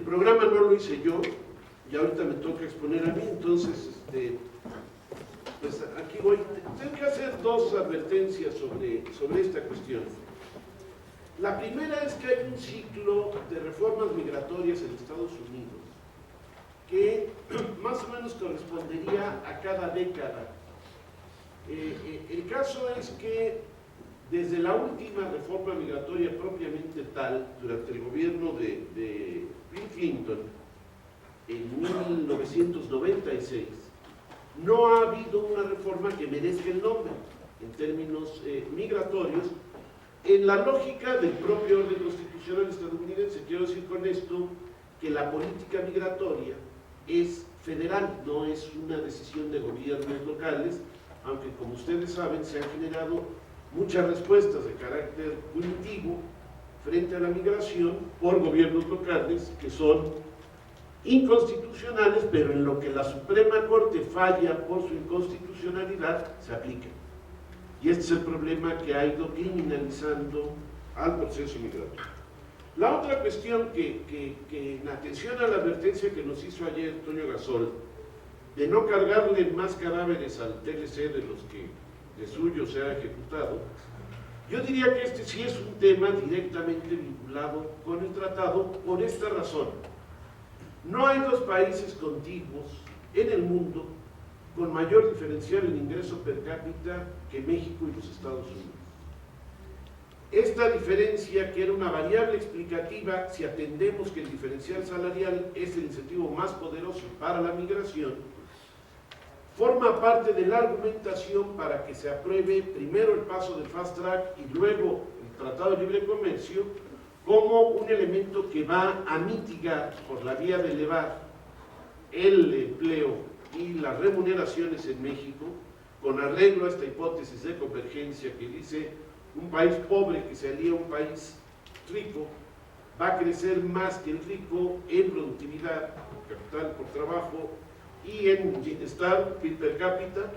programa no lo hice yo, y ahorita me toca exponer a mí, entonces, pues aquí voy. Tengo que hacer dos advertencias sobre esta cuestión. La primera es que hay un ciclo de reformas migratorias en Estados Unidos que más o menos correspondería a cada década. El caso es que desde la última reforma migratoria propiamente tal, durante el gobierno de Bill Clinton, en 1996, no ha habido una reforma que merezca el nombre en términos migratorios, en la lógica del propio orden constitucional estadounidense. Quiero decir con esto que la política migratoria es federal, no es una decisión de gobiernos locales, aunque como ustedes saben se han generado muchas respuestas de carácter punitivo frente a la migración por gobiernos locales que son inconstitucionales, pero en lo que la Suprema Corte falla por su inconstitucionalidad, se aplica. Y este es el problema que ha ido criminalizando al proceso migratorio. La otra cuestión que en atención a la advertencia que nos hizo ayer Toño Gasol, de no cargarle más cadáveres al TLC de los que de suyo se ha ejecutado, yo diría que este sí es un tema directamente vinculado con el tratado por esta razón. No hay dos países contiguos en el mundo con mayor diferencial en ingreso per cápita que México y los Estados Unidos. Esta diferencia, que era una variable explicativa, si atendemos que el diferencial salarial es el incentivo más poderoso para la migración, forma parte de la argumentación para que se apruebe primero el paso del Fast Track y luego el Tratado de Libre Comercio como un elemento que va a mitigar, por la vía de elevar el empleo y las remuneraciones en México, con arreglo a esta hipótesis de convergencia que dice un país pobre que se alía a un país rico va a crecer más que el rico en productividad, capital por trabajo y en bienestar per cápita,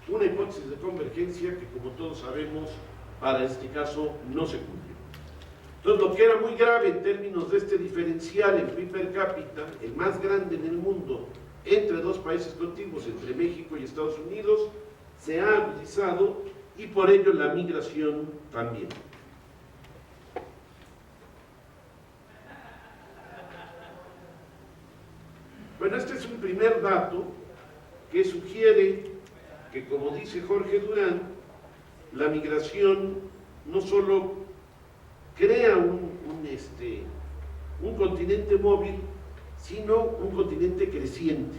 una hipótesis de convergencia que, como todos sabemos, para este caso no se cumplió. Entonces, lo que era muy grave en términos de este diferencial en PIB per cápita, el más grande en el mundo, entre dos países contiguos, entre México y Estados Unidos, se ha agudizado y por ello la migración también. Bueno, este es un primer dato que sugiere que, como dice Jorge Durán, la migración no solo crea un continente móvil, sino un continente creciente.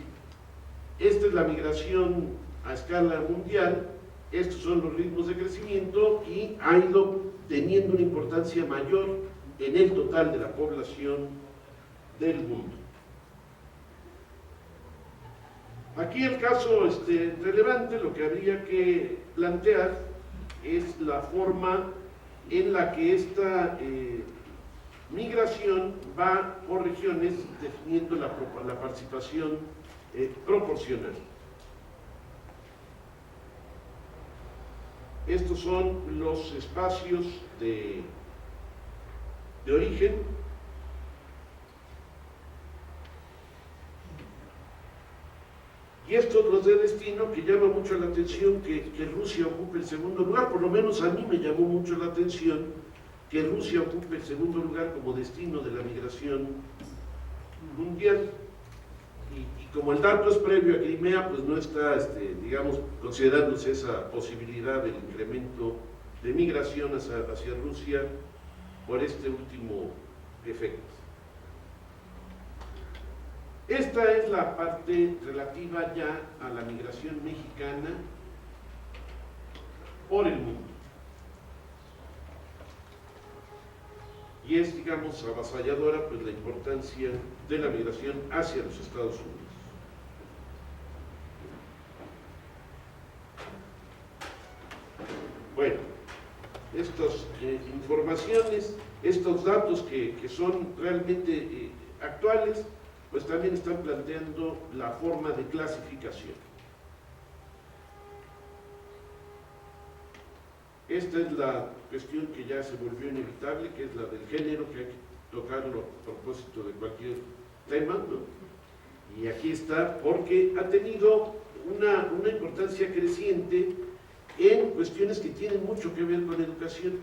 Esta es la migración a escala mundial, estos son los ritmos de crecimiento y ha ido teniendo una importancia mayor en el total de la población del mundo. Aquí el caso relevante, lo que habría que plantear es la forma en la que esta migración va por regiones definiendo la participación proporcional. Estos son los espacios de origen. Y estos los de destino, que llama mucho la atención que Rusia ocupe el segundo lugar. Por lo menos a mí me llamó mucho la atención que Rusia ocupe el segundo lugar como destino de la migración mundial. Y como el dato es previo a Crimea, pues no está, digamos, considerándose esa posibilidad del incremento de migración hacia Rusia por este último efecto. Esta es la parte relativa ya a la migración mexicana por el mundo. Y es, digamos, avasalladora pues la importancia de la migración hacia los Estados Unidos. Bueno, estas informaciones, estos datos que son realmente actuales, pues también están planteando la forma de clasificación. Esta es la cuestión que ya se volvió inevitable, que es la del género, que hay que tocarlo a propósito de cualquier tema, ¿no? Y aquí está, porque ha tenido una importancia creciente en cuestiones que tienen mucho que ver con educación.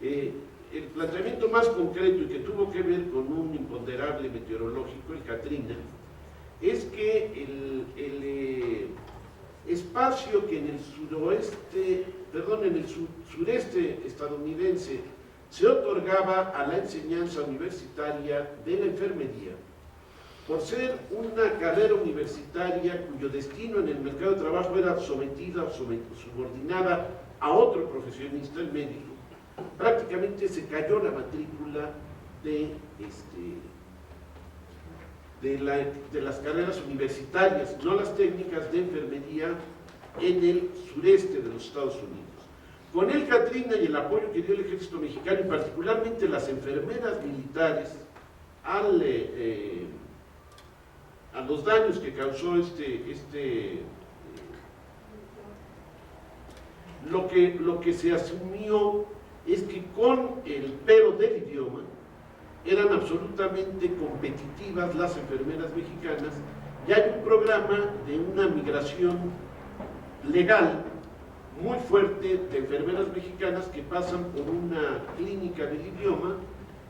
El planteamiento más concreto y que tuvo que ver con un imponderable meteorológico, el Katrina, es que el espacio que en el sureste estadounidense se otorgaba a la enseñanza universitaria de la enfermería, por ser una carrera universitaria cuyo destino en el mercado de trabajo era sometida o subordinada a otro profesionista, el médico, prácticamente se cayó la matrícula de las carreras universitarias, no las técnicas de enfermería, en el sureste de los Estados Unidos. Con el Katrina y el apoyo que dio el ejército mexicano, y particularmente las enfermeras militares, a los daños que causó lo que se asumió es que con el pero del idioma eran absolutamente competitivas las enfermeras mexicanas, y hay un programa de una migración legal muy fuerte de enfermeras mexicanas que pasan por una clínica del idioma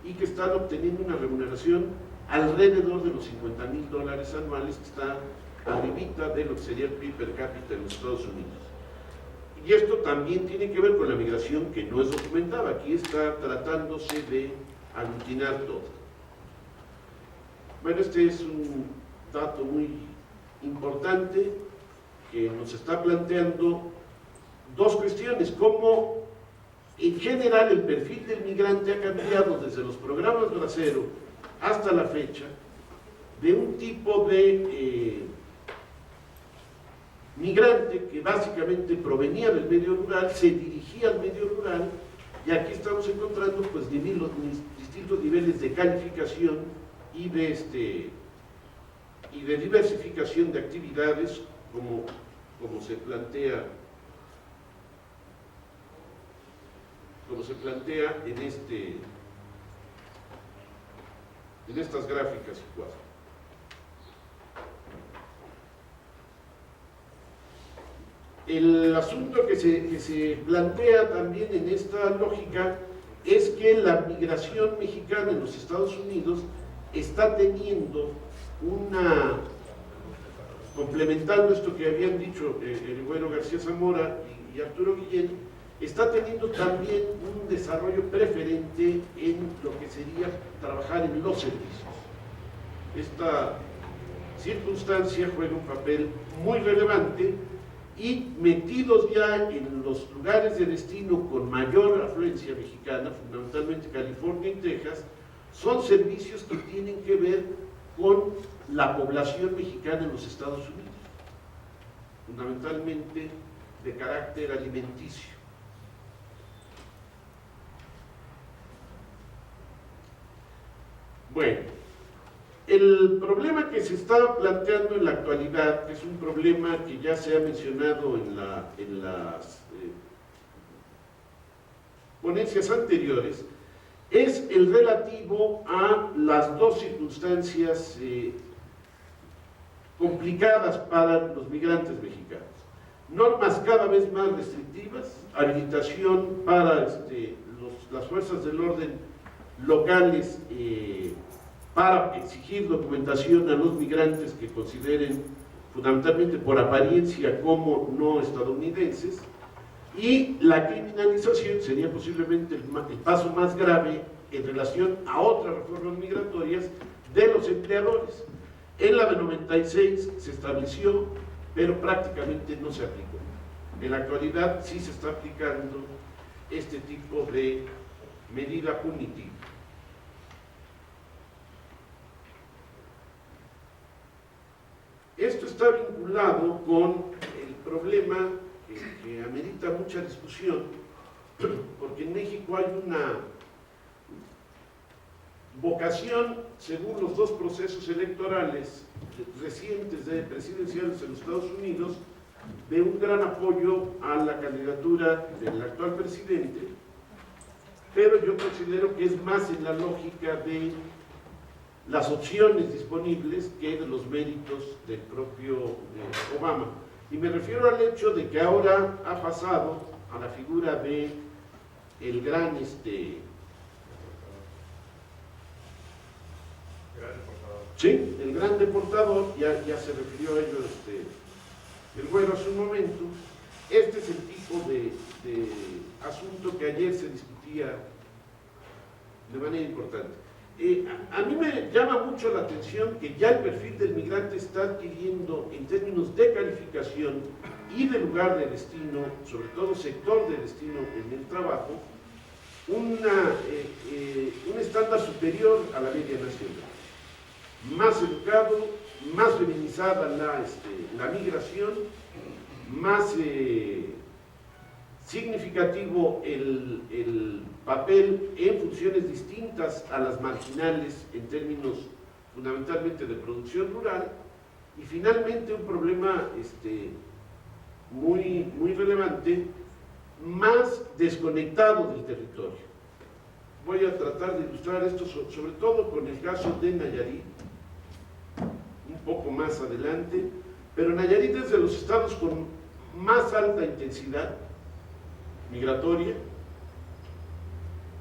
y que están obteniendo una remuneración alrededor de los $50,000 anuales, que está arribita de lo que sería el PIB per cápita en los Estados Unidos. Y esto también tiene que ver con la migración que no es documentada. Aquí está tratándose de aglutinar todo. Bueno, este es un dato muy importante que nos está planteando dos cuestiones: cómo en general el perfil del migrante ha cambiado desde los programas Bracero hasta la fecha, de un tipo de migrante que básicamente provenía del medio rural, se dirigía al medio rural, y aquí estamos encontrando pues distintos niveles de calificación y de diversificación de actividades, como se plantea en estas gráficas y cuadros. El asunto que se plantea también en esta lógica es que la migración mexicana en los Estados Unidos está teniendo complementando esto que habían dicho el bueno García Zamora y Arturo Guillén, está teniendo también un desarrollo preferente en lo que sería trabajar en los servicios. Esta circunstancia juega un papel muy relevante, y metidos ya en los lugares de destino con mayor afluencia mexicana, fundamentalmente California y Texas, son servicios que tienen que ver con la población mexicana en los Estados Unidos, fundamentalmente de carácter alimenticio. Bueno, el problema que se está planteando en la actualidad, que es un problema que ya se ha mencionado en las ponencias anteriores, es el relativo a las dos circunstancias complicadas para los migrantes mexicanos. Normas cada vez más restrictivas, habilitación para las fuerzas del orden locales para exigir documentación a los migrantes que consideren fundamentalmente por apariencia como no estadounidenses, y la criminalización sería posiblemente el paso más grave en relación a otras reformas migratorias de los empleadores. En la de 96 se estableció, pero prácticamente no se aplicó. En la actualidad sí se está aplicando este tipo de medida punitiva. Esto está vinculado con el problema que amerita mucha discusión, porque en México hay una vocación, según los dos procesos electorales recientes presidenciales en los Estados Unidos, de un gran apoyo a la candidatura del actual presidente, pero yo considero que es más en la lógica de las opciones disponibles que de los méritos del propio Obama. Y me refiero al hecho de que ahora ha pasado a la figura de el gran sí, el gran deportador, ya se refirió a ello el Güero hace un momento. Este es el tipo de asunto que ayer se discutía de manera importante. A mí me llama mucho la atención que ya el perfil del migrante está adquiriendo, en términos de calificación y de lugar de destino, sobre todo sector de destino en el trabajo, un estándar superior a la media nacional. Más educado, más feminizada la migración, más significativo el papel en funciones distintas a las marginales en términos fundamentalmente de producción rural, y finalmente un problema muy, muy relevante, más desconectado del territorio. Voy a tratar de ilustrar esto sobre todo con el caso de Nayarit, un poco más adelante, pero Nayarit es de los estados con más alta intensidad migratoria,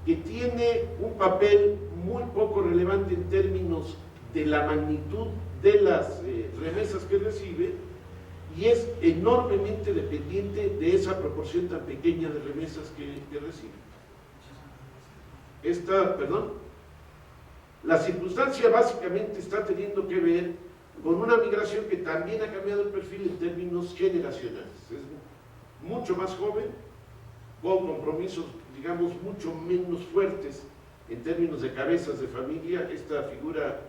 que tiene un papel muy poco relevante en términos de la magnitud de las remesas que recibe, y es enormemente dependiente de esa proporción tan pequeña de remesas que recibe. La circunstancia básicamente está teniendo que ver con una migración que también ha cambiado el perfil en términos generacionales. Es mucho más joven, con compromisos, digamos, mucho menos fuertes en términos de cabezas de familia. Esta figura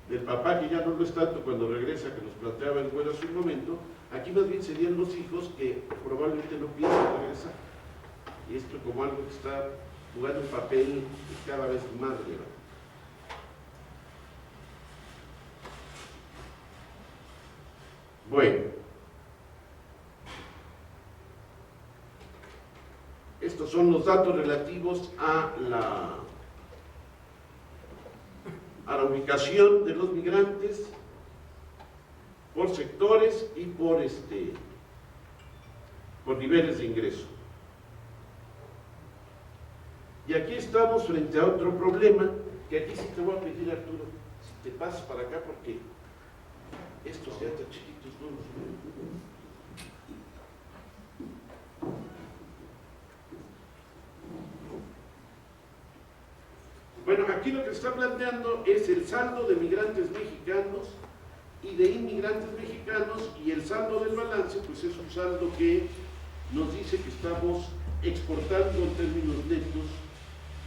del papá, que ya no lo es tanto cuando regresa, que nos planteaba el Güero hace un momento, aquí más bien serían los hijos que probablemente no piensan regresar. Y esto como algo que está jugando un papel cada vez más relevante. Bueno, estos son los datos relativos a la ubicación de los migrantes por sectores y por niveles de ingreso. Y aquí estamos frente a otro problema, que aquí sí te voy a pedir, Arturo, si te pasas para acá, porque estos ya tan chiquitos no los veo. Bueno, aquí lo que se está planteando es el saldo de migrantes mexicanos y de inmigrantes mexicanos, y el saldo del balance pues es un saldo que nos dice que estamos exportando en términos netos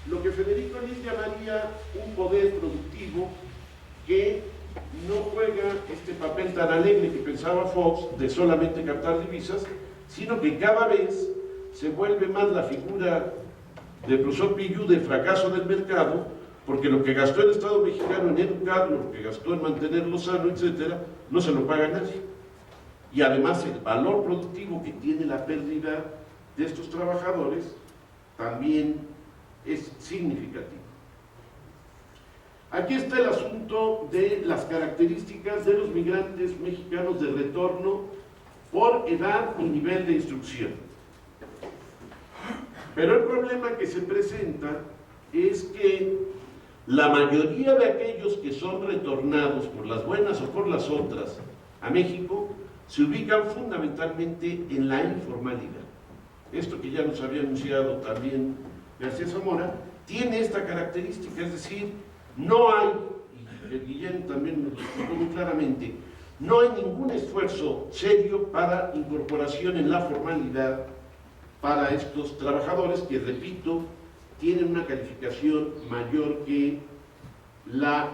lo que Federico Liz llamaría un poder productivo que no juega este papel tan alegre que pensaba Fox de solamente captar divisas, sino que cada vez se vuelve más la figura del profesor Pillú del fracaso del mercado, porque lo que gastó el Estado mexicano en educarlo, lo que gastó en mantenerlo sano, etcétera, no se lo paga nadie. Y además el valor productivo que tiene la pérdida de estos trabajadores también es significativo. Aquí está el asunto de las características de los migrantes mexicanos de retorno por edad y nivel de instrucción. Pero el problema que se presenta es que la mayoría de aquellos que son retornados por las buenas o por las otras a México se ubican fundamentalmente en la informalidad. Esto que ya nos había anunciado también García Zamora, tiene esta característica, es decir, no hay, y Guillén también nos lo explicó muy claramente, no hay ningún esfuerzo serio para incorporación en la formalidad para estos trabajadores que, repito, tienen una calificación mayor que la